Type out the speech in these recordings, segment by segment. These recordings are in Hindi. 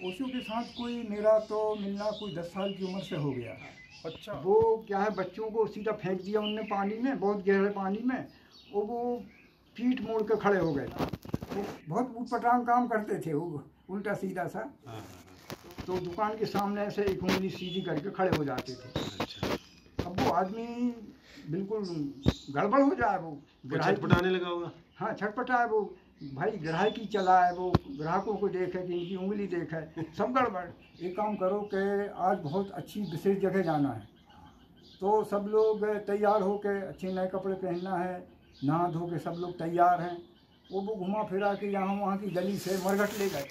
ओशो के साथ कोई मेरा तो मिलना कोई 10 साल की उम्र से हो गया। अच्छा। वो क्या है, बच्चों को सीधा फेंक दिया उनने पानी में, बहुत गहरे पानी में, और वो पीठ मोड़ के खड़े हो गए। वो बहुत ऊटपटांग काम करते थे, वो उल्टा सीधा सा। तो दुकान के सामने ऐसे एक उंगली सीधी करके खड़े हो जाते थे। अब वो आदमी बिल्कुल गड़बड़ हो जाए, वो छटपटाने लगा होगा। हाँ, छटपटाए वो, भाई ग्राहकी चलाए, वो ग्राहकों को देखे कि इनकी उंगली देखे, सब गड़बड़। एक काम करो कि आज बहुत अच्छी विशेष जगह जाना है, तो सब लोग तैयार हो के, अच्छे नए कपड़े पहनना है, नहा धो के सब लोग तैयार हैं। वो घुमा फिरा के यहाँ वहाँ की गली से मरघट ले गए।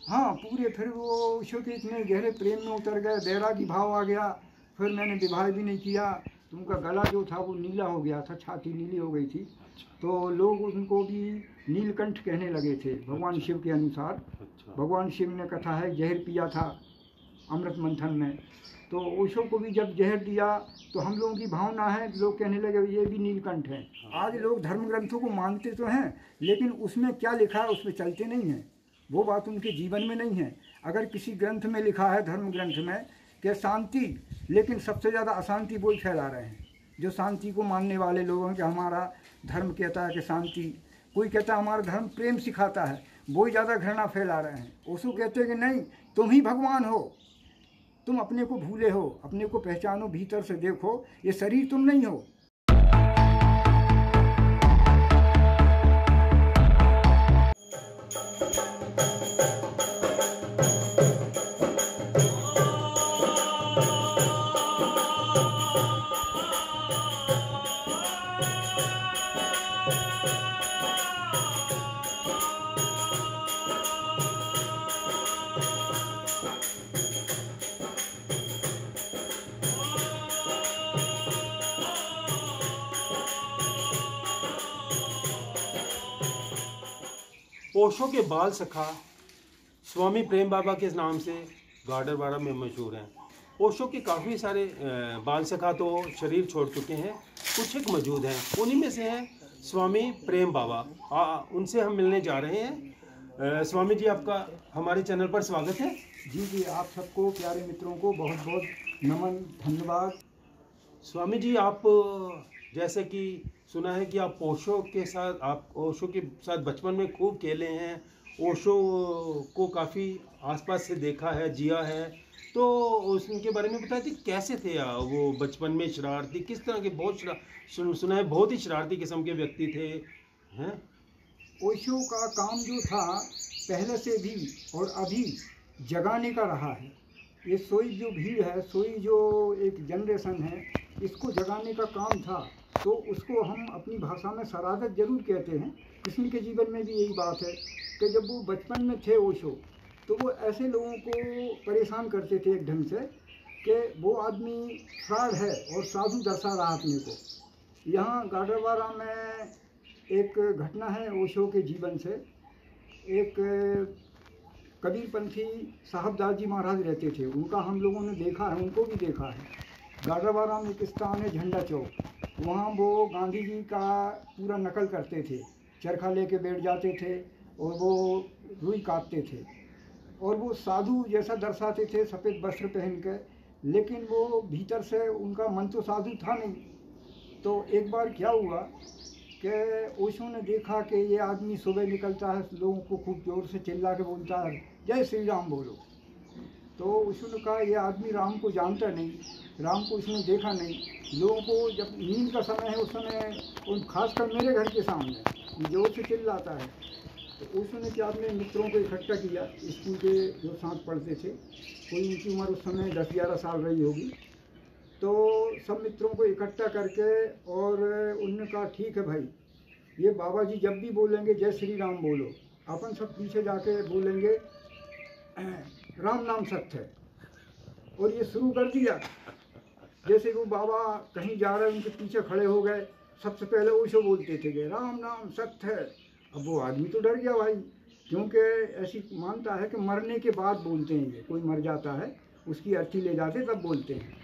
हाँ पूरे, फिर वो ओशो के इतने गहरे प्रेम में उतर गए, बैरागी भाव आ गया। फिर मैंने विवाह भी नहीं किया, तो उनका गला जो था वो नीला हो गया था, छाती नीली हो गई थी, तो लोग उनको भी नीलकंठ कहने लगे थे भगवान शिव के अनुसार। भगवान शिव ने कथा है जहर पिया था अमृत मंथन में, तो ओशो को भी जब जहर दिया तो हम लोगों की भावना है, लोग कहने लगे ये भी नीलकंठ है। आज लोग धर्म ग्रंथों को मानते तो हैं, लेकिन उसमें क्या लिखा है उस पर चलते नहीं हैं, वो बात उनके जीवन में नहीं है। अगर किसी ग्रंथ में लिखा है, धर्म ग्रंथ में, कि शांति, लेकिन सबसे ज़्यादा अशांति वो ही फैला रहे हैं जो शांति को मानने वाले लोग हैं, कि हमारा धर्म कहता है कि शांति, कोई कहता है हमारा धर्म प्रेम सिखाता है, वो ही ज़्यादा घृणा फैला रहे हैं। ओशो कहते हैं कि नहीं, तुम ही भगवान हो, तुम अपने को भूले हो, अपने को पहचानो, भीतर से देखो, ये शरीर तुम नहीं हो। ओशो के बाल सखा स्वामी प्रेम बाबा के नाम से गाडरवाड़ा में मशहूर हैं। ओशो के काफ़ी सारे बाल सखा तो शरीर छोड़ चुके हैं, कुछ एक मौजूद हैं, उन्हीं में से हैं स्वामी प्रेम बाबा। उनसे हम मिलने जा रहे हैं। स्वामी जी, आपका हमारे चैनल पर स्वागत है। जी जी, आप सबको, प्यारे मित्रों को बहुत बहुत नमन, धन्यवाद। स्वामी जी, आप जैसे कि सुना है कि आप ओशो के साथ बचपन में खूब खेले हैं, ओशो को काफ़ी आसपास से देखा है, जिया है, तो उनके बारे में बताइए कैसे थे वो बचपन में, शरारती किस तरह के? सुना है बहुत ही शरारती किस्म के व्यक्ति थे हैं। ओशो का काम जो था पहले से भी और अभी जगाने का रहा है। ये सोई जो भीड़ है, सोई जो एक जनरेशन है, इसको जगाने का काम था। तो उसको हम अपनी भाषा में शरारत जरूर कहते हैं। कृष्ण के जीवन में भी यही बात है कि जब वो बचपन में थे ओशो, तो वो ऐसे लोगों को परेशान करते थे एक ढंग से कि वो आदमी फ्रॉड है और साधु दर्शा रहा अपने को। यहाँ गाडरवाड़ा में एक घटना है ओशो के जीवन से। एक कबीरपंथी साहबदास जी महाराज रहते थे, उनका हम लोगों ने देखा है, उनको भी देखा है। गाडरवाड़ा में एक स्थान है झंडा चौक, वहाँ वो गांधी जी का पूरा नकल करते थे, चरखा लेके बैठ जाते थे और वो रुई काटते थे, और वो साधु जैसा दर्शाते थे सफ़ेद वस्त्र पहन के, लेकिन वो भीतर से उनका मन तो साधु था नहीं। तो एक बार क्या हुआ कि ओशो ने देखा कि ये आदमी सुबह निकलता है, लोगों को खूब जोर से चिल्ला के बोलता है जय श्री राम बोलो। तो ओशो ने कहा ये आदमी राम को जानता नहीं, राम को इसने देखा नहीं। लोगों को जब नींद का समय है उस समय, उन खासकर मेरे घर के सामने जोर से चिल्लाता है। तो ओशो ने क्या अपने मित्रों को इकट्ठा किया, स्कूल के जो साथ पढ़ते थे, कोई उनकी उम्र उस समय 10-11 साल रही होगी। तो सब मित्रों को इकट्ठा करके और उन्होंने कहा ठीक है भाई, ये बाबा जी जब भी बोलेंगे जय श्री राम बोलो, अपन सब पीछे जाके बोलेंगे राम नाम सत्य है। और ये शुरू कर दिया। जैसे वो बाबा कहीं जा रहे हैं, उनके पीछे खड़े हो गए, सबसे पहले ओशो बोलते थे कि राम नाम सत्य है। अब वो आदमी तो डर गया भाई, क्योंकि ऐसी मानता है कि मरने के बाद बोलते हैं, ये कोई मर जाता है उसकी अर्थी ले जाते तब बोलते हैं।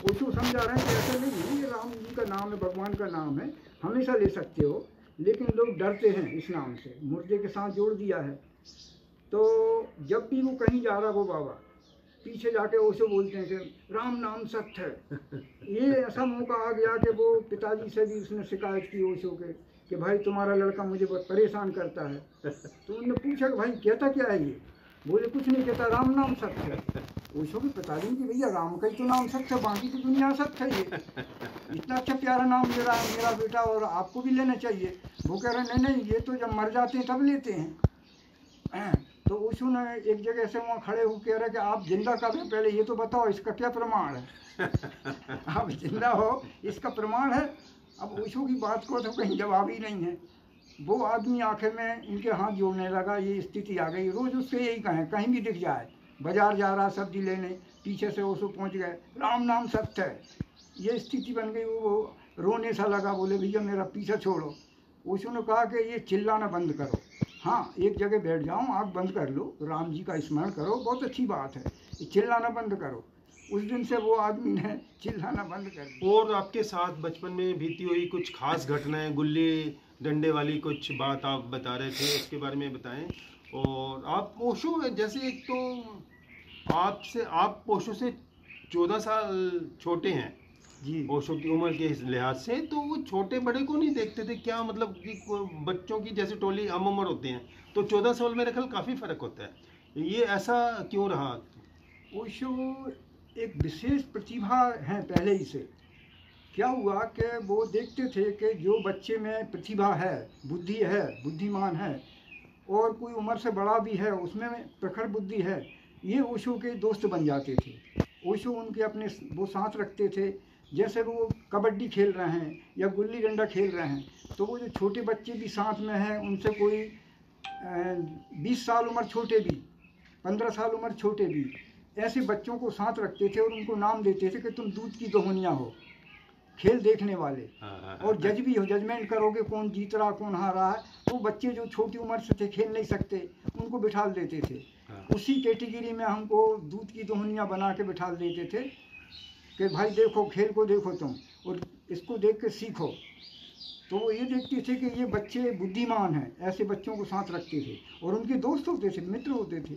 ओशो समझा रहे हैं कि ऐसा नहीं है, ये राम जी का नाम है, भगवान का नाम है, हमेशा ले सकते हो, लेकिन लोग डरते हैं इस नाम से, मुर्दे के साथ जोड़ दिया है। तो जब भी वो कहीं जा रहा वो बाबा पीछे जाके ओशो बोलते हैं कि राम नाम सत्य है। ये ऐसा मौका आ गया कि वो पिताजी से भी उसने शिकायत की ओशो के कि भाई तुम्हारा लड़का मुझे बहुत परेशान करता है। तो उन्होंने पूछा कि भाई कहता क्या है ये? बोले कुछ नहीं कहता, राम नाम सत्य है। ओशो के पिताजी ने कि भैया राम का ही तो नाम सत्य है, बाकी तो दुनिया सत्य है। ये इतना अच्छा प्यारा नाम ले रहा है मेरा बेटा और आपको भी लेना चाहिए। वो कह रहे नहीं नहीं, ये तो जब मर जाते हैं तब लेते हैं। तो ओशो ने एक जगह से वहाँ खड़े हो कह रहे कि आप जिंदा कब है, पहले ये तो बताओ, इसका क्या प्रमाण है? आप जिंदा हो इसका प्रमाण है? अब ओशो की बात को तो कहीं जवाब ही नहीं है। वो आदमी आखिर में इनके हाथ जोड़ने लगा, ये स्थिति आ गई। रोज उससे यही कहें, कहीं भी दिख जाए, बाजार जा रहा सब्जी लेने, पीछे से ओशो पहुँच गए, राम नाम सत्य है। ये स्थिति बन गई। वो रोने सा लगा, बोले भैया मेरा पीछा छोड़ो। ओशो ने कहा कि ये चिल्लाना बंद करो, हाँ एक जगह बैठ जाओ, आँख बंद कर लो, राम जी का स्मरण करो, बहुत अच्छी बात है, ये चिल्लाना बंद करो। उस दिन से वो आदमी ने चिल्लाना बंद कर दिया। और आपके साथ बचपन में बीती हुई कुछ खास घटनाएं, गुल्ली डंडे वाली कुछ बात आप बता रहे थे, उसके बारे में बताएं। और आप ओशो जैसे, एक तो आप ओशो से 14 साल छोटे हैं जी ओशो की उम्र के लिहाज से, तो वो छोटे बड़े को नहीं देखते थे क्या? मतलब कि बच्चों की जैसे टोली हम उम्र होते हैं, तो 14 साल मेरे ख्याल काफ़ी फर्क होता है। ये ऐसा क्यों रहा? ओशो एक विशेष प्रतिभा है पहले ही से। क्या हुआ कि वो देखते थे कि जो बच्चे में प्रतिभा है, बुद्धि है, बुद्धिमान है और कोई उम्र से बड़ा भी है, उसमें प्रखर बुद्धि है, ये ओशो के दोस्त बन जाते थे। ओशो उनके अपने वो साथ रखते थे। जैसे वो कबड्डी खेल रहे हैं या गुल्ली डंडा खेल रहे हैं, तो वो जो छोटे बच्चे भी साथ में हैं, उनसे कोई 20 साल उम्र छोटे भी, 15 साल उम्र छोटे भी, ऐसे बच्चों को साथ रखते थे और उनको नाम देते थे कि तुम दूध की दोहनियाँ हो, खेल देखने वाले, और जज भी हो, जजमेंट करोगे कौन जीत रहा कौन हार रहा है। तो बच्चे जो छोटी उम्र से थे, खेल नहीं सकते, उनको बिठा देते थे। उसी कैटेगरी में हमको दूध की दोहनियाँ बना के बिठा देते थे कि भाई देखो, खेल को देखो तुम और इसको देख के सीखो। तो वो ये देखते थे कि ये बच्चे बुद्धिमान हैं, ऐसे बच्चों को साथ रखते थे और उनके दोस्त होते थे, मित्र होते थे।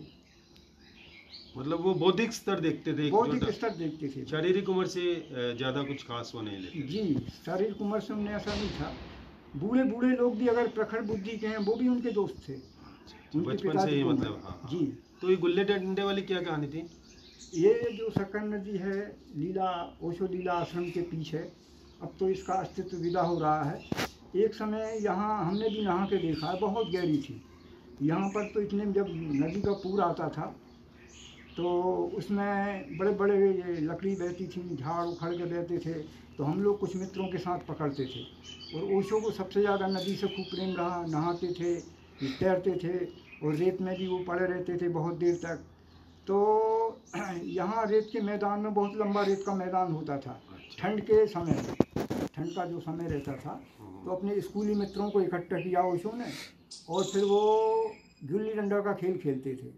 मतलब वो बौद्धिक स्तर देखते थे, बौद्धिक स्तर देखते थे। शारीरिक उम्र से ज़्यादा कुछ खास वो नहीं लेते। जी, शारीरिक उम्र से उन्हें ऐसा नहीं था। बूढ़े बूढ़े लोग भी अगर प्रखर बुद्धि के हैं, वो भी उनके दोस्त थे, उनके बचपन से पिताजी ही को। मतलब, हाँ। जी। तो ये गुल्ले डंडे वाली क्या कहानी थी? ये जो सकन नदी है, लीला ओशो लीला आश्रम के पीछे, अब तो इसका अस्तित्व विदा हो रहा है। एक समय यहाँ हमने भी नहा के देखा है, बहुत गहरी थी यहाँ पर। तो इतने में जब नदी का पूर आता था तो उसमें बड़े बड़े ये लकड़ी बहती थी, झाड़ उखड़ के बहते थे, तो हम लोग कुछ मित्रों के साथ पकड़ते थे। और ओशो को सबसे ज़्यादा नदी से खूब प्रेम रहा, नहाते थे, तैरते थे और रेत में भी वो पड़े रहते थे बहुत देर तक। तो यहाँ रेत के मैदान में, बहुत लंबा रेत का मैदान होता था ठंड के समय में, ठंड का जो समय रहता था, तो अपने स्कूली मित्रों को इकट्ठा किया ओशो ने और फिर वो गिल्ली डंडा का खेल खेलते थे।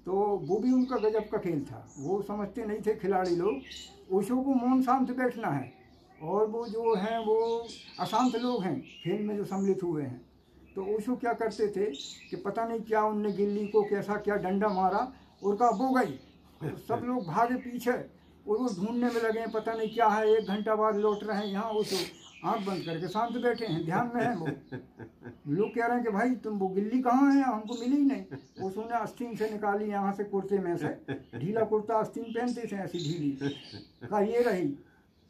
तो वो भी उनका गजब का खेल था। वो समझते नहीं थे खिलाड़ी लोग, ओशो को मौन शांत बैठना है, और वो जो हैं वो अशांत लोग हैं खेल में जो सम्मिलित हुए हैं। तो ओशो क्या करते थे कि पता नहीं क्या उनने गिल्ली को कैसा क्या डंडा मारा और कहा वो गई। तो सब लोग भागे पीछे और वो ढूंढने में लगे, पता नहीं क्या है। 1 घंटा बाद लौट रहे हैं, यहाँ ओशो आँख बंद करके शांत बैठे हैं, ध्यान में हैं वो। लोग कह रहे हैं कि भाई तुम वो गिल्ली कहाँ है, हमको मिली ही नहीं। ओशो ने आस्तीन से निकाली यहाँ से, कुर्ते में से, ढीला कुर्ता आस्तीन पहनते थे ऐसी ढीली, कहा ये रही।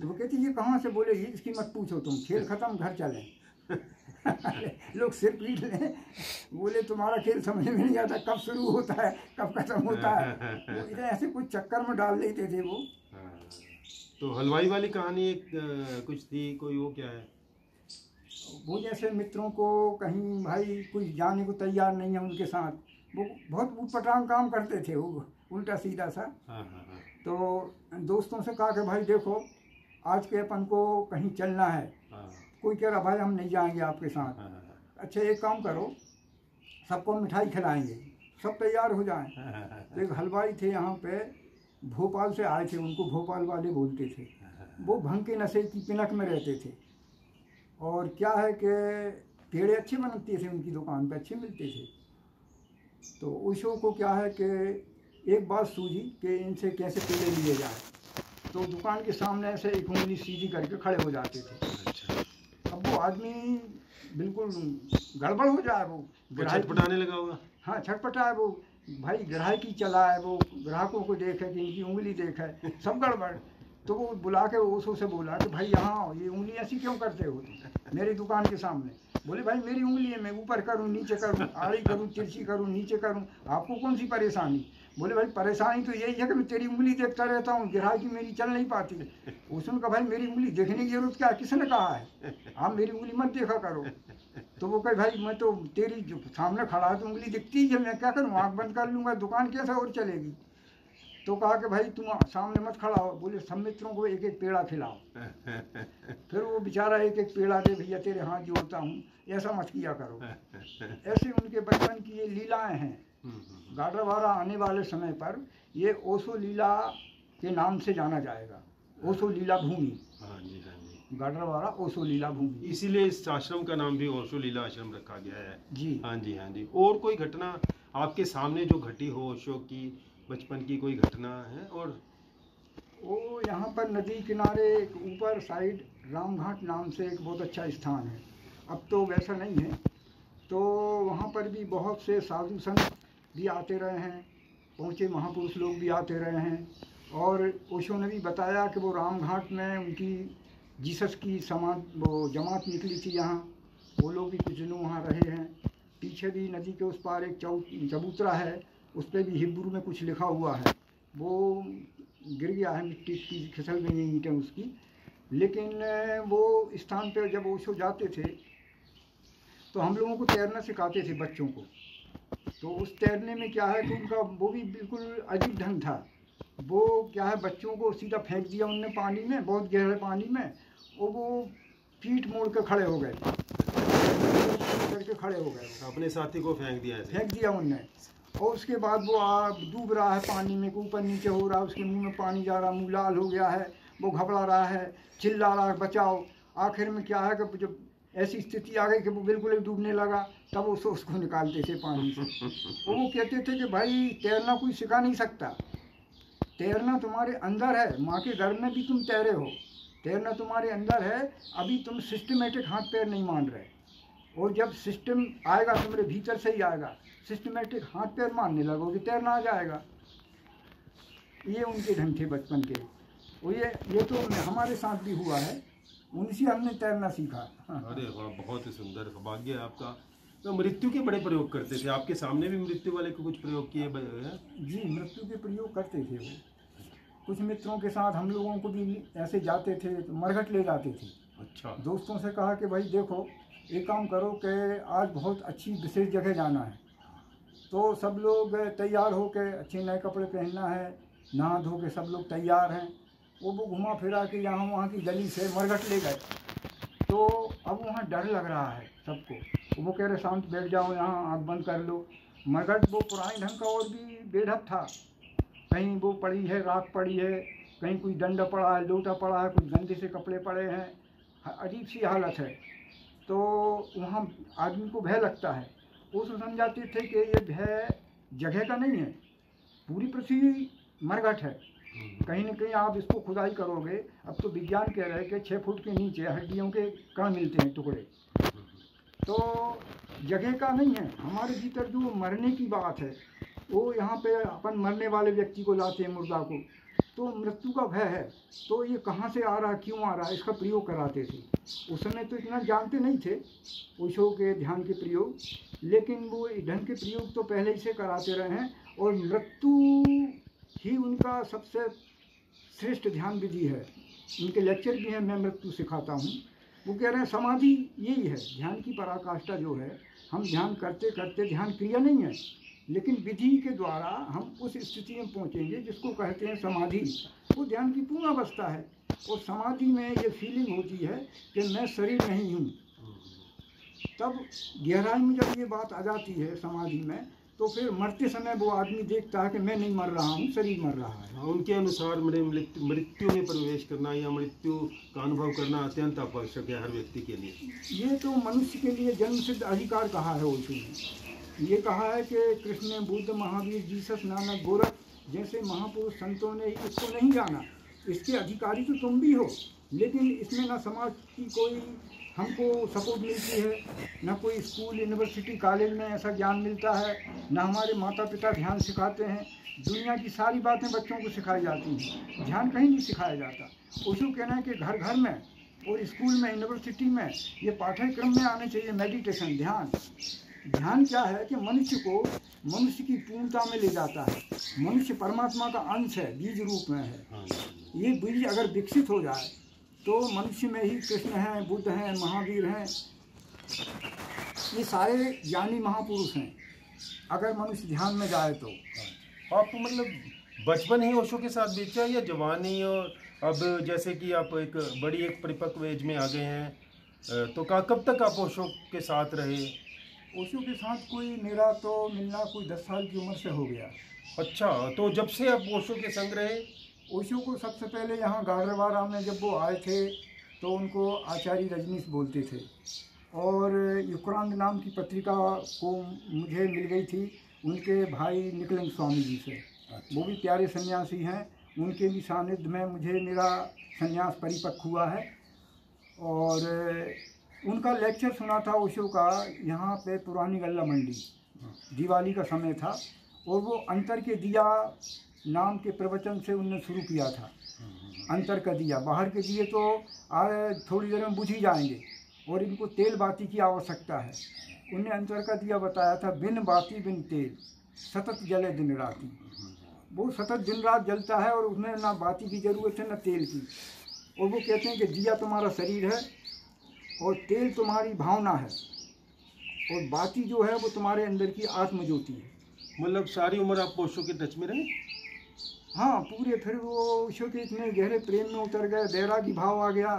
तो वो कहती ये कहाँ से? बोले इसकी मत पूछो तुम, खेल खत्म, घर चलें। लोग सिर पीट लें, बोले तुम्हारा खेल समझ में नहीं आता, कब शुरू होता है कब खत्म होता है। वो ऐसे कुछ चक्कर में डाल देते थे वो। तो हलवाई वाली कहानी एक कुछ थी, कोई वो क्या है? वो जैसे मित्रों को कहीं भाई कुछ जाने को तैयार नहीं है उनके साथ, वो बहुत ऊटपटांग काम करते थे, वो उल्टा सीधा सा। तो दोस्तों से कहा कि भाई देखो आज के अपन को कहीं चलना है। कोई कह रहा भाई हम नहीं जाएंगे आपके साथ। अच्छा एक काम करो, सबको मिठाई खिलाएंगे, सब तैयार हो जाएं। तो एक हलवाई थे यहाँ पे, भोपाल से आए थे, उनको भोपाल वाले बोलते थे। वो भंग के नशे की पिनक में रहते थे। और क्या है कि पेड़े अच्छे बनते थे, उनकी दुकान पे अच्छे मिलते थे। तो ओशो को क्या है कि एक बात सूझी कि इनसे कैसे पेड़े लिए जाए। तो दुकान के सामने ऐसे एक उंगली सीधी करके खड़े हो जाते थे। अच्छा, अब वो आदमी बिल्कुल गड़बड़ हो जाए, वो ग्राहक छटपटाने लगा होगा। हाँ छटपटा है वो, भाई ग्राहकी चला है, वो ग्राहकों को देखे कि इनकी उंगली देखे, सब गड़बड़। तो वो बुला के ओशो से बोला कि भाई यहाँ ये उंगली ऐसी क्यों करते हो तुम मेरी दुकान के सामने। बोले भाई मेरी उंगली है, मैं ऊपर करूँ नीचे करूँ, आड़ी करूँ तिरछी करूँ नीचे करूँ, आपको कौन सी परेशानी। बोले भाई परेशानी तो यही है कि मैं तेरी उंगली देखता रहता हूँ, ग्राहकी मेरी चल नहीं पाती। उसने कहा भाई मेरी उंगली देखने की जरूरत क्या है, किसने कहा है, आप मेरी उंगली मत देखा करो। तो वो कहे भाई मैं तो तेरी जो सामने खड़ा है तो उंगली दिखती है, मैं क्या करूँ, आँख बंद कर लूँगा, दुकान कैसे और चलेगी। तो कहा कि भाई तुम सामने मत खड़ा हो। बोले सब मित्रों को एक एक पेड़ा खिलाओ। फिर वो बेचारा एक एक पेड़ा दे, भैया तेरे हाथ जोड़ता हूँ, ऐसा मत किया करो। ऐसे उनके बचपन की ये लीलाएं हैं। गाडरवारा आने वाले समय पर ये ओशो लीला के नाम से जाना जाएगा, ओशो लीला भूमि। हाँ जी, हाँ जी। गाडरवारा ओशो लीला भूमि, इसीलिए इस आश्रम का नाम भी ओशो लीला आश्रम रखा गया है जी। हाँ जी, हाँ जी। और कोई घटना आपके सामने जो घटी हो ओशो की बचपन की, कोई घटना है? और वो यहाँ पर नदी किनारे एक ऊपर साइड रामघाट नाम से एक बहुत अच्छा स्थान है, अब तो वैसा नहीं है। तो वहाँ पर भी बहुत से साधु संत भी आते रहे हैं, पहुँचे महापुरुष लोग भी आते रहे हैं। और ओशो ने भी बताया कि वो रामघाट में उनकी जीसस की वो जमात निकली थी यहाँ, वो लोग भी कुछ दिनों वहाँ रहे हैं। पीछे भी नदी के उस पार एक चबूतरा है, उस पर भी हिब्रू में कुछ लिखा हुआ है, वो गिर गया है, मिट्टी की खिसल गई हैं ईंटें उसकी। लेकिन वो स्थान पर जब ओशो जाते थे तो हम लोगों को तैरना सिखाते थे बच्चों को। तो उस तैरने में क्या है कि उनका वो भी बिल्कुल अजीब ढंग था। वो क्या है, बच्चों को सीधा फेंक दिया उनने पानी में, बहुत गहरे पानी में, और वो पीठ मोड़ कर खड़े हो गए, करके खड़े हो गए, अपने साथी को फेंक दिया ऐसे? फेंक दिया उनने। और उसके बाद वो डूब रहा है पानी में, ऊपर नीचे हो रहा है, उसके मुंह में पानी जा रहा, मुंह लाल हो गया है, वो घबरा रहा है, चिल्ला रहा है बचाओ। आखिर में क्या है कि जब ऐसी स्थिति आ गई कि वो बिल्कुल ही डूबने लगा, तब उसको निकालते थे पानी से। वो कहते थे कि भाई तैरना कोई सिखा नहीं सकता, तैरना तुम्हारे अंदर है, माँ के गर्भ में भी तुम तैरे हो, तैरना तुम्हारे अंदर है, अभी तुम सिस्टमेटिक हाथ पैर नहीं मान रहे, और जब सिस्टम आएगा तुम्हारे भीतर से ही आएगा, सिस्टमेटिक हाथ पैर मानने लगोगे, तैरना आ जाएगा। ये उनके ढंग थे बचपन के। वो ये तो हमारे साथ भी हुआ है, उनसे हमने तैरना सीखा। हाँ। अरे वाह, बहुत ही सुंदर, सौभाग्य है आपका। तो मृत्यु के बड़े प्रयोग करते थे, आपके सामने भी मृत्यु वाले को कुछ प्रयोग किए हैं? जी, मृत्यु के प्रयोग करते थे वो। कुछ मित्रों के साथ हम लोगों को भी ऐसे जाते थे तो मरघट ले जाते थे। अच्छा। दोस्तों से कहा कि भाई देखो एक काम करो कि आज बहुत अच्छी विशेष जगह जाना है। तो सब लोग तैयार हो के, अच्छे नए कपड़े पहनना है, नहा धो के सब लोग तैयार हैं। वो घुमा फिरा के यहाँ वहाँ की गली से मरघट ले गए। तो अब वहाँ डर लग रहा है सबको, वो कह रहे शांत बैठ जाओ, यहाँ आँख बंद कर लो। मरघट वो पुराने ढंग का और भी बेढप था, कहीं वो पड़ी है, राख पड़ी है, कहीं कोई डंडा पड़ा है, लोटा पड़ा है, कुछ गंदे से कपड़े पड़े हैं, अजीब सी हालत है। तो वहाँ आदमी को भय लगता है। वो समझाते थे कि ये भय जगह का नहीं है, पूरी पृथ्वी मरघट है, कहीं न कहीं आप इसको खुदाई करोगे। अब तो विज्ञान कह रहे हैं कि 6 फुट के नीचे हड्डियों के कण मिलते हैं, टुकड़े। तो जगह का नहीं है, हमारे भीतर जो मरने की बात है, वो यहाँ पे अपन मरने वाले व्यक्ति को लाते हैं, मुर्दा को, तो मृत्यु का भय है। तो ये कहाँ से आ रहा है, क्यों आ रहा है, इसका प्रयोग कराते थे। उस समय तो इतना जानते नहीं थे ओशो के ध्यान के प्रयोग, लेकिन वो ढंग के प्रयोग तो पहले ही से कराते रहे हैं। और मृत्यु ही उनका सबसे श्रेष्ठ ध्यान विधि है। उनके लेक्चर भी हैं, मैं मृत्यु सिखाता हूँ। वो कह रहे हैं समाधि यही है, ध्यान की पराकाष्ठा जो है। हम ध्यान करते करते, ध्यान क्रिया नहीं है, लेकिन विधि के द्वारा हम उस स्थिति में पहुँचेंगे जिसको कहते हैं समाधि। वो ध्यान की पूर्ण अवस्था है। और समाधि में ये फीलिंग होती है कि मैं शरीर नहीं हूँ। तब गहराई में जब ये बात आ जाती है समाधि में, तो फिर मरते समय वो आदमी देखता है कि मैं नहीं मर रहा हूँ, शरीर मर रहा है। उनके अनुसार मृत्यु में प्रवेश करना या मृत्यु का अनुभव करना अत्यंत आवश्यक है हर व्यक्ति के लिए। ये तो मनुष्य के लिए जन्मसिद्ध अधिकार कहा है ओशो ने। ये कहा है कि कृष्ण, बुद्ध, महावीर, जीसस, नानक, गोरख जैसे महापुरुष संतों ने इसको नहीं जाना। इसके अधिकारी तो तुम भी हो, लेकिन इसमें ना समाज की कोई हमको सपोर्ट मिलती है, ना कोई स्कूल, यूनिवर्सिटी, कॉलेज में ऐसा ज्ञान मिलता है, ना हमारे माता पिता ध्यान सिखाते हैं। दुनिया की सारी बातें बच्चों को सिखाई जाती हैं, ध्यान कहीं नहीं सिखाया जाता। उसको कहना है कि घर घर में और स्कूल में, यूनिवर्सिटी में ये पाठ्यक्रम में आने चाहिए मेडिटेशन, ध्यान। ध्यान क्या है कि मनुष्य को मनुष्य की पूर्णता में ले जाता है। मनुष्य परमात्मा का अंश है, बीज रूप में है। ये बीज अगर विकसित हो जाए तो मनुष्य में ही कृष्ण हैं, बुद्ध हैं, महावीर हैं, ये सारे ज्ञानी महापुरुष हैं, अगर मनुष्य ध्यान में जाए तो। आप मतलब बचपन ही ओशो के साथ बीता या जवानी, और अब जैसे कि आप एक परिपक्व एज में आ गए हैं, तो कब तक आप ओशो के साथ रहे? ओशो के साथ कोई मेरा तो मिलना कोई 10 साल की उम्र से हो गया। अच्छा, तो जब से आप ओशो के संग रहे? ओशो को सबसे पहले यहाँ गाडरवारा में जब वो आए थे तो उनको आचार्य रजनीश बोलते थे, और युक्रांत नाम की पत्रिका को मुझे मिल गई थी उनके भाई निकलंग स्वामी जी से। वो भी प्यारे सन्यासी हैं, उनके भी सानिध्य में मुझे मेरा सन्यास परिपक्व हुआ है। और उनका लेक्चर सुना था ओशो का यहाँ पे पुरानी गल्ला मंडी, दिवाली का समय था, और वो अंतर के दिया नाम के प्रवचन से उनने शुरू किया था। अंतर का दिया, बाहर के दिए तो थोड़ी देर में बुझ ही जाएंगे और इनको तेल बाती की आवश्यकता है। उन्हें अंतर का दिया बताया था, बिन बाती बिन तेल सतत जले दिन राती। वो सतत दिन रात जलता है और उसमें ना बाती की ज़रूरत है ना तेल की। और वो कहते हैं कि दिया तुम्हारा शरीर है और तेल तुम्हारी भावना है, और बाती जो है वो तुम्हारे अंदर की आत्मज्योति है। मतलब सारी उम्र आप ओशो के टच में रहे? हाँ, पूरे। फिर वो ओशो के इतने गहरे प्रेम में उतर गए, बैरागी भाव आ गया।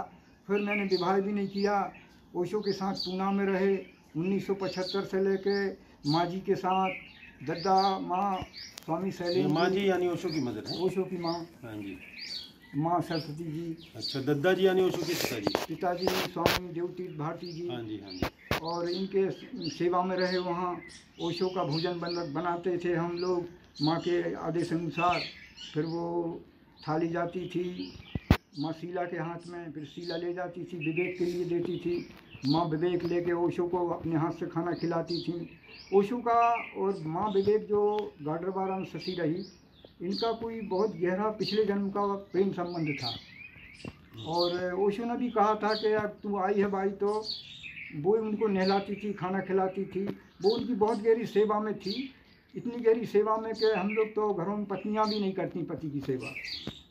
फिर मैंने विवाह भी नहीं किया, ओशो के साथ पूना में रहे 1975 से लेके माँ जी के साथ, दद्दा माँ स्वामी शैलेंद्र। माँ जी यानी ओशो की मदर है? ओशो की माँ, हाँ जी। माँ सरस्वती जी। अच्छा, दद्दा जी यानी ओशो के पिताजी? पिताजी स्वामी देवतीर्थ भारती जी। हाँ जी, हाँ जी। और इनके सेवा में रहे। वहाँ ओशो का भोजन बनाते थे हम लोग माँ के आदेश अनुसार। फिर वो थाली जाती थी माँ शीला के हाथ में, फिर शीला ले जाती थी, विवेक के लिए देती थी। माँ विवेक लेके ओशो को अपने हाथ से खाना खिलाती थी। ओशो का और माँ विवेक जो गाडरवारा में ससी रही, इनका कोई बहुत गहरा पिछले जन्म का प्रेम संबंध था। और ओशो ने भी कहा था कि अब तू आई है भाई, तो वो उनको नहलाती थी, खाना खिलाती थी। वो उनकी बहुत गहरी सेवा में थी, इतनी गहरी सेवा में कि हम लोग तो घरों में पत्नियां भी नहीं करती पति की सेवा।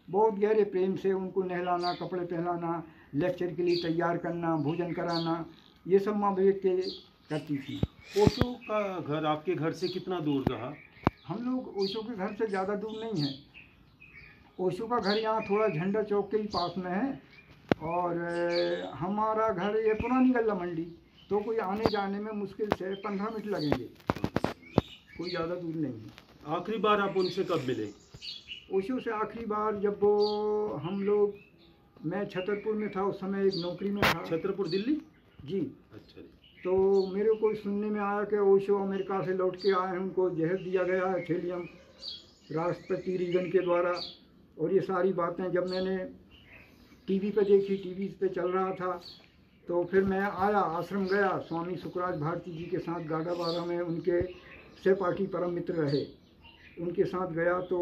बहुत गहरे प्रेम से उनको नहलाना, कपड़े पहनाना, लेक्चर के लिए तैयार करना, भोजन कराना, ये सब माँ विवेक के करती थी। ओशो का घर आपके घर से कितना दूर रहा? हम लोग ओशो के घर से ज़्यादा दूर नहीं है। ओशो का घर यहाँ थोड़ा झंडा चौक के ही पास में है, और हमारा घर ये पुरानी गल्ला मंडी, तो कोई आने जाने में मुश्किल से 15 मिनट लगेंगे, कोई ज़्यादा दूर नहीं है। आखिरी बार आप उनसे कब मिले? ओशो से आखिरी बार जब वो हम लोग, मैं छतरपुर में था उस समय, एक नौकरी में था। छतरपुर दिल्ली? जी। अच्छा जी। तो मेरे को सुनने में आया कि ओशो अमेरिका से लौट के आए हैं, उनको जहर दिया गया है थैलियम राष्ट्रपति रीगन के द्वारा। और ये सारी बातें जब मैंने टीवी पे देखी, टीवी पे चल रहा था, तो फिर मैं आया, आश्रम गया, स्वामी सुखराज भारती जी के साथ गाडरवारा में उनके सहपाठी परम मित्र रहे, उनके साथ गया। तो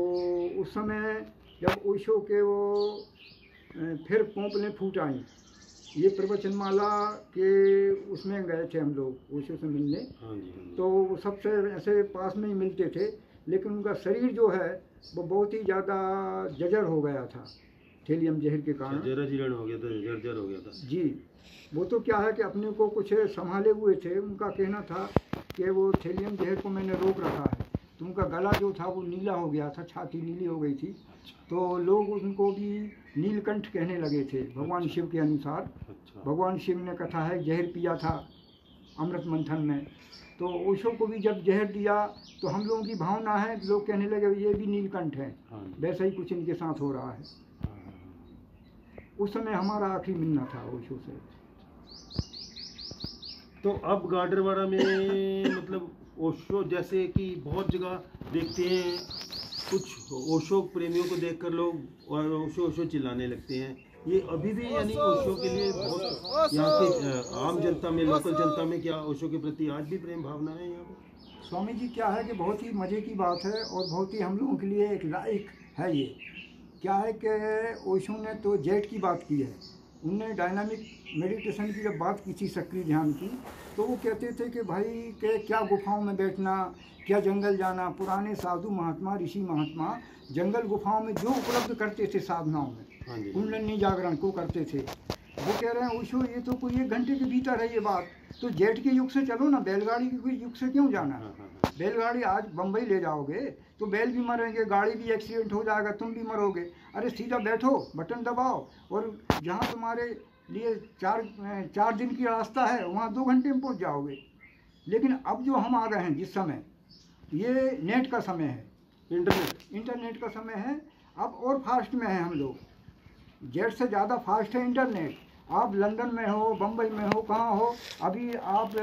उस समय जब ओशो के वो फिर पोंपलें फूट आई, ये प्रवचनमाला के उसमें गए थे हम लोग ओशो से मिलने। हाँ जी, हाँ जी। तो वो सबसे ऐसे पास में ही मिलते थे, लेकिन उनका शरीर जो है वो बहुत ही ज़्यादा जर्जर हो गया था थैलियम जहर के कारण। जर्जर हो गया था, जर्जर हो गया था जी। वो तो क्या है कि अपने को कुछ संभाले हुए थे। उनका कहना था कि वो थैलियम जहर को मैंने रोक रखा है। तो उनका गला जो था वो नीला हो गया था, छाती नीली हो गई थी। तो लोग उनको भी नीलकंठ कहने लगे थे भगवान शिव के अनुसार। भगवान शिव ने कथा है जहर पिया था अमृत मंथन में, तो ओशो को भी जब जहर दिया तो हम लोगों की भावना है, लोग कहने लगे ये भी नीलकंठ है। वैसा ही कुछ इनके साथ हो रहा है। उस समय हमारा आखिरी मिलना था ओशो से। तो अब गाडरवारा में मतलब ओशो जैसे कि बहुत जगह देखते हैं, कुछ ओशो प्रेमियों को देखकर लोग और ओशो ओशो चिल्लाने लगते हैं। ये अभी भी यानी ओशो के लिए बहुत यहाँ की आम जनता में, लोकल जनता में क्या ओशो के प्रति आज भी प्रेम भावना है यहाँ पे? स्वामी जी क्या है कि बहुत ही मज़े की बात है और बहुत ही हम लोगों के लिए एक लायक है ये। क्या है कि ओशो ने तो जेट की बात की है, उनने डायनामिक मेडिटेशन की जब बात की थी, सक्रिय ध्यान की, तो वो कहते थे कि भाई के क्या गुफाओं में बैठना, क्या जंगल जाना। पुराने साधु महात्मा, ऋषि महात्मा जंगल गुफाओं में जो उपलब्ध करते थे साधनाओं में, कुंडलिनी जागरण को करते थे। वो कह रहे हैं ओशो ये तो कोई 1 घंटे के भीतर है ये बात, तो जेट के युग से चलो ना, बैलगाड़ी के युग से क्यों जाना। बैलगाड़ी आज बम्बई ले जाओगे तो बैल भी मरेंगे, गाड़ी भी एक्सीडेंट हो जाएगा, तुम भी मरोगे। अरे सीधा बैठो, बटन दबाओ और जहाँ तुम्हारे लिए 4 दिन की रास्ता है वहाँ 2 घंटे में पहुँच जाओगे। लेकिन अब जो हम आ गए हैं जिस समय, ये नेट का समय है, इंटरनेट का समय है। अब और फास्ट में है हम लोग, जेट से ज़्यादा फास्ट है इंटरनेट। आप लंदन में हो, बम्बई में हो, कहाँ हो, अभी आप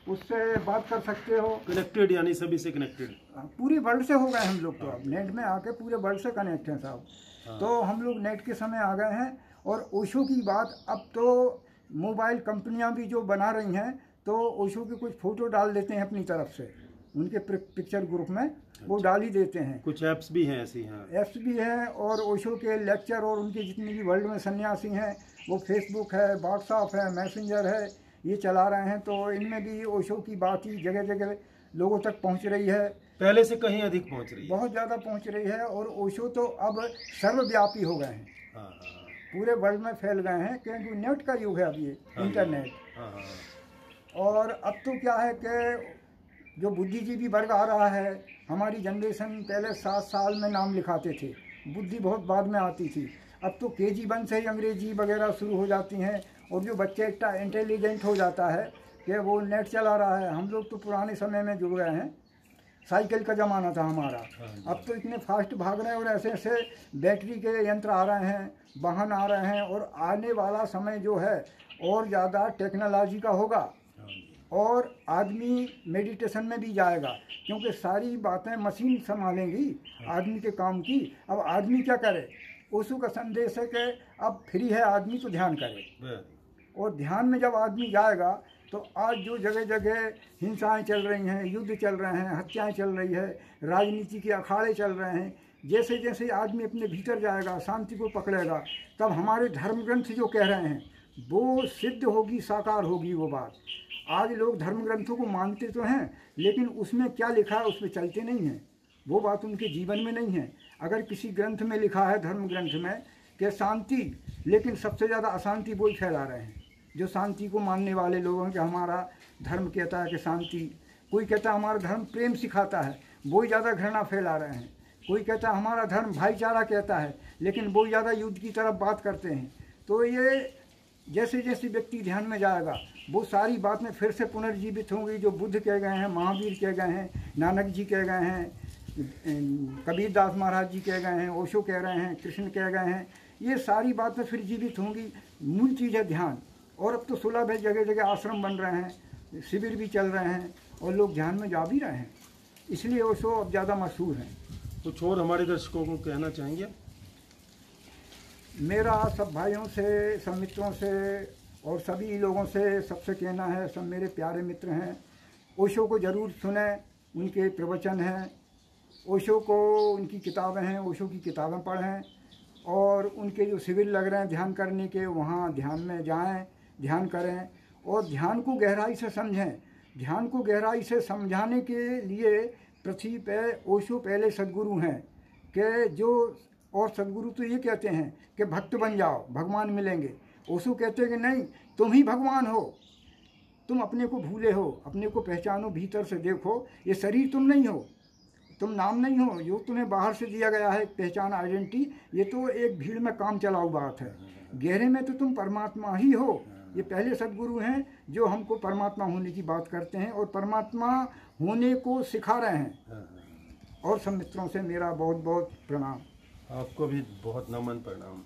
उससे बात कर सकते हो। कनेक्टेड यानी सभी से कनेक्टेड, पूरे वर्ल्ड से हो गए हम लोग तो अब नेट में आके पूरे वर्ल्ड से कनेक्ट हैं साहब। तो हम लोग नेट के समय आ गए हैं। और ओशो की बात, अब तो मोबाइल कंपनियां भी जो बना रही हैं तो ओशो की कुछ फ़ोटो डाल देते हैं अपनी तरफ से, उनके पिक्चर ग्रुप में वो डाल ही देते हैं। कुछ ऐप्स भी हैं ऐसी, हाँ ऐप्स भी हैं। और ओशो के लेक्चर और उनके जितने भी वर्ल्ड में सन्यासी हैं, वो फेसबुक है, व्हाट्सएप है, मैसेंजर है, ये चला रहे हैं। तो इनमें भी ओशो की बात ही जगह जगह लोगों तक पहुंच रही है, पहले से कहीं अधिक पहुंच रही है, बहुत ज़्यादा पहुंच रही है। और ओशो तो अब सर्वव्यापी हो गए हैं, पूरे वर्ल्ड में फैल गए हैं, क्योंकि नेट का युग है अब ये, इंटरनेट। और अब तो क्या है कि जो बुद्धिजीवी वर्ग आ रहा है, हमारी जनरेशन पहले 7 साल में नाम लिखाते थे, बुद्धि बहुत बाद में आती थी। अब तो KG1 से ही अंग्रेजी वगैरह शुरू हो जाती हैं। और जो बच्चे इतना इंटेलिजेंट हो जाता है कि वो नेट चला रहा है। हम लोग तो पुराने समय में जुड़ गए हैं, साइकिल का ज़माना था हमारा। अब तो इतने फास्ट भाग रहे हैं और ऐसे ऐसे बैटरी के यंत्र आ रहे हैं, वाहन आ रहे हैं। और आने वाला समय जो है और ज़्यादा टेक्नोलॉजी का होगा और आदमी मेडिटेशन में भी जाएगा, क्योंकि सारी बातें मशीन संभालेंगी आदमी के काम की। अब आदमी क्या करे, ओशो का संदेश है कि अब फ्री है आदमी तो ध्यान करे। और ध्यान में जब आदमी जाएगा तो आज जो जगह जगह हिंसाएं चल रही हैं, युद्ध चल रहे हैं, हत्याएं चल रही है, राजनीति के अखाड़े चल रहे हैं, जैसे जैसे आदमी अपने भीतर जाएगा, शांति को पकड़ेगा, तब हमारे धर्म ग्रंथ जो कह रहे हैं वो सिद्ध होगी, साकार होगी वो बात। आज लोग धर्म ग्रंथों को मानते तो हैं, लेकिन उसमें क्या लिखा है उस पर चलते नहीं हैं, वो बात उनके जीवन में नहीं है। अगर किसी ग्रंथ में लिखा है, धर्म ग्रंथ में, कि शांति, लेकिन सबसे ज़्यादा अशांति वो ही फैला रहे हैं जो शांति को मानने वाले लोग हैं। कि हमारा धर्म कहता है कि शांति, कोई कहता है हमारा धर्म प्रेम सिखाता है, वो ही ज़्यादा घृणा फैला रहे हैं। कोई कहता है हमारा धर्म भाईचारा कहता है, लेकिन वो ज़्यादा युद्ध की तरफ बात करते हैं। तो ये जैसे जैसे व्यक्ति ध्यान में जाएगा वो सारी बातें फिर से पुनर्जीवित होंगी, जो बुद्ध कह गए हैं, महावीर कह गए हैं, नानक जी कह गए हैं, कबीरदास महाराज जी कह गए हैं, ओशो कह रहे हैं, कृष्ण कह गए हैं। ये सारी बातें फिर जीवित होंगी। मूल चीज़ है ध्यान। और अब तो सुलभ है, जगह जगह आश्रम बन रहे हैं, शिविर भी चल रहे हैं और लोग ध्यान में जा भी रहे हैं, इसलिए ओशो अब ज़्यादा मशहूर हैं। कुछ और हमारे दर्शकों को कहना चाहेंगे? मेरा सब भाइयों से, सब मित्रों से और सभी लोगों से सबसे कहना है, सब मेरे प्यारे मित्र हैं, ओशो को ज़रूर सुने, उनके प्रवचन हैं, ओशो को उनकी किताबें हैं, ओशो की किताबें पढ़ें। और उनके जो शिविर लग रहे हैं ध्यान करने के, वहाँ ध्यान में जाएं, ध्यान करें और ध्यान को गहराई से समझें। ध्यान को गहराई से समझाने के लिए पृथ्वी पे ओशो पहले सद्गुरु हैं, कि जो, और सद्गुरु तो ये कहते हैं कि भक्त बन जाओ, भगवान मिलेंगे। ओशो कहते हैं कि नहीं, तुम ही भगवान हो, तुम अपने को भूले हो, अपने को पहचानो, भीतर से देखो, ये शरीर तुम नहीं हो, तुम नाम नहीं हो, जो तुम्हें बाहर से दिया गया है पहचान, आइडेंटिटी, ये तो एक भीड़ में काम चलाऊ बात है। गहरे में तो तुम परमात्मा ही हो। ये पहले सद्गुरु हैं जो हमको परमात्मा होने की बात करते हैं और परमात्मा होने को सिखा रहे हैं। और सब मित्रों से मेरा बहुत बहुत प्रणाम। आपको भी बहुत नमन प्रणाम।